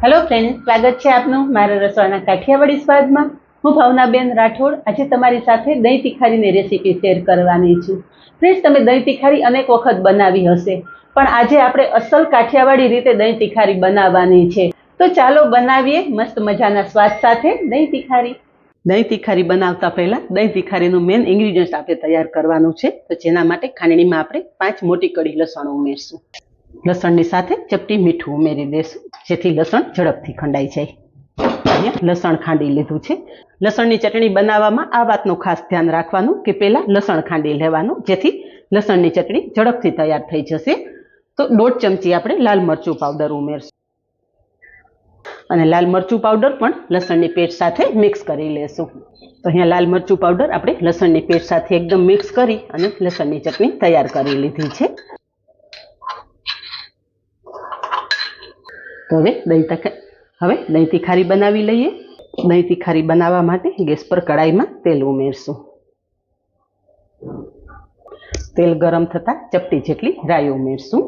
Hello friends, स्वागत है आपनु मारा रसोईना काठियावाड़ी स्वादमां। हूँ भावनाबेन राठोड आज तमारी साथे दही तीखारीनी रेसिपी शेर करवानी छुं। फ्रेंड्स, तमे दही तीखारी अनेक वखत बनावी हशे, पण आजे आपणे असल काठियावाड़ी रीते दही तीखारी बनाववानी छे। तो चालो बनावीए मस्त मजाना स्वाद साथे दही तीखारी। दही तीखारी बनावता पहेला दही तीखारीनुं मेन इंग्रीडियंट्स आपणे तैयार करवानुं छे। तो जेना माटे खांडणीमां आपणे 5 मोटी कड़ी लसण उमेरशुं। लसणनी साथे चपटी मीठું उमेरी देशुं जेथी लसण झड़पथी खंडाई जाय। अहींया लसण खांडी लीधुं छे। लसणनी चटणी बनाववामां आ वातनुं खास ध्यान राखवानुं के पहेला लसण खांडी लेवानुं जेथी लसणनी चटणी झड़पथी तैयार थई जशे। तो 1.5 चमची आपणे लाल मरचुं पाउडर उमेरशुं अने लाल मरचुं पाउडर पण लसणनी पेस्ट साथे मिक्स करी लेशुं। तो अहींया लाल मरचुं पाउडर आपणे लसणनी पेस्ट साथे एकदम मिक्स करी अने लसणनी चटणी तैयार करी लीधी छे। तो हवे दही तीखारी बनावी लईए। दही तीखारी बनावा माटे गैस पर कढ़ाई में तेल उमेरशुं। तेल गरम थता चपटी जेटली राई उमेरशुं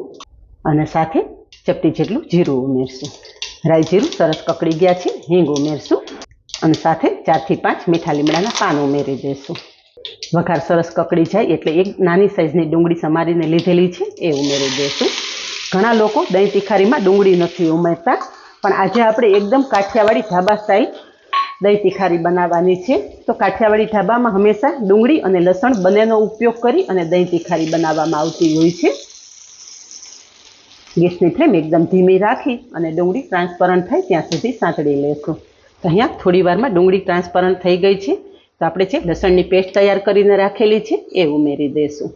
अने साथे चपटी जेटलुं जीरुं उमेरशुं। राई जीरुं सरस ककड़ी गया छे। हींग उमेरशुं अने साथे 4 થી 5 मीठा લીમડાના पान उमेरी देशुं। वघार सरस ककड़ी जाय एटले एक नानी साइजनी डુંગળી समारीने लीधेली छे ए उमेरी देशुं। घणा लोको दही तीखारी में डુંગળી नहीं उमेरता, पण आज आपणे एकदम काठियावाड़ी ढाबा स्टाइल दही तीखारी बनाववानी छे। तो काठियावाड़ी ढाबा में हमेशा डુંગળી अने लसण बनेनो उपयोग करी अने दही तीखारी बनाववामां आवती होय छे। गैसनी फ्लेम एकदम धीमी राखी अने डુંગળી ट्रांसपरंट थाय त्यां सुधी सांतળી लेशुं। तो अहींया थोड़ी वारमां डુંગળી ट्रांसपरंट थई गई छे। तो आपणे जे लसणनी पेस्ट तैयार करीने राखेली छे ए उमेरी देशुं।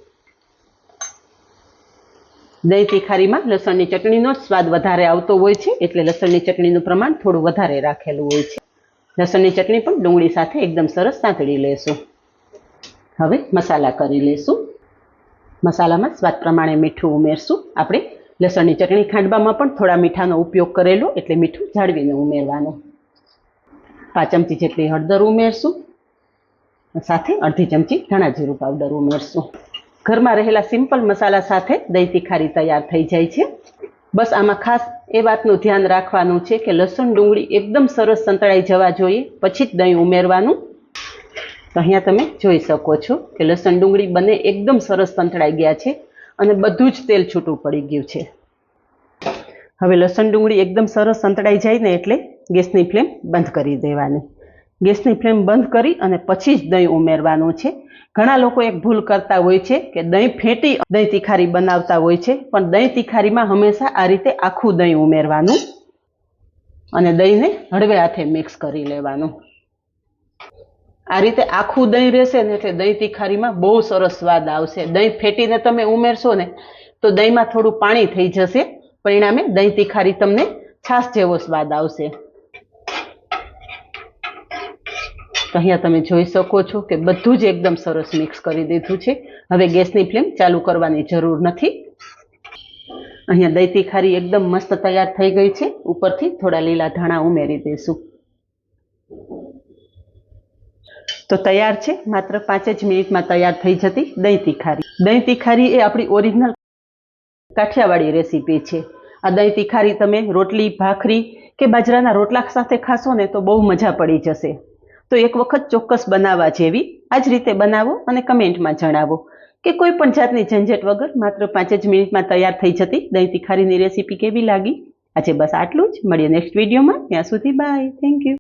दही तीखारी में लसणनी चटणीनो स्वाद वधारे आवतो होय छे एटले लसणनी चटणीनुं प्रमाण थोड़ुं वधारे राखेलुं होय छे। लसणनी चटणी पण डુંગળી साथे एकदम सरस सांतળી लेशुं। हवे मसाला करी लेशुं। मसालामां स्वाद प्रमाणे मीठुं उमेरशुं। आपणे लसणनी चटणी खांडवामां पण थोड़ा मीठानो उपयोग करेलो एटले मीठुं जाळवीने उमेरवानुं। 5 चमची जेटली हळदर उमेरशुं। साथे अर्धी चमची धाणा जीरुं पाउडर उमेरशुं। घर में रहेला सिंपल मसाला साथे दही तीखारी तैयार थई जाय छे। बस आमां खास ए वातनुं ध्यान राखवानुं छे के लसण डુંગળી एकदम सरस संतळाई जवा जोईए पछी ज दही उमेरवानुं। तो अहींया तमे जोई शको छो के लसण डુંગળી बने एकदम सरस संतळाई गया छे अने बधुं ज तेल छूटुं पड़ी गयुं छे। हवे लसण डુંગળી एकदम सरस संतळाई जाय ने एटले गैसनी फ्लेम बंध करी देवानी। गैसनी फ्लेम बंध करी अने पछी ज दही उमेरवानुं छे। घणा लोको एक भूल करता होय छे के दही फेंटी दही तीखारी बनावता होय छे, पण दही तीखारी में हमेशा आ रीते आखुं दही उमेरवानुं अने दहीने हळवे हाथे मिक्स करी लेवानुं। आ रीते आखुं दही रहेशे ने एटले दही तीखारी में बहु सरस स्वाद आवशे। दही फेंटीने तमे उमेरशो ने तो दही में थोड़ुं पाणी थई जशे, परिणामे दही तीखारी तमने छाश जेवो स्वाद आवशे। तो अहींया तमे जोई शको छो के बधुं ज एकदम सरस मिक्स करी दीधुं छे। हवे गैसनी फ्लेम चालू करवानी जरूर नथी। अहींया दही तीखारी एकदम मस्त तैयार थई गई छे। उपरथी थोड़ा लीला धाणा उमेरी देशुं। तो तैयार छे। मात्र 5 ज मिनिट में तैयार थई जती दही तीखारी। दही तीखारी ए आपणी ओरिजिनल काठियावाड़ी रेसिपी छे। आ दही तीखारी तमे रोटली, भाखरी के बाજરાના रोटला साथे खाशो ने तो बहु मजा पड़ी जशे। तो एक वखत चोक्कस बनावा जेवी। आज रीते बनावो अने कमेंट में जणावो के कोई पण जातनी झंझट वगर मात्र 5 ज मिनिट में तैयार थई जती दही तीखारीनी रेसिपी केवी लागी। आजे बस आटलुं ज। मळीए नेक्स्ट विडियो में। त्यां सुधी बाय। Thank you.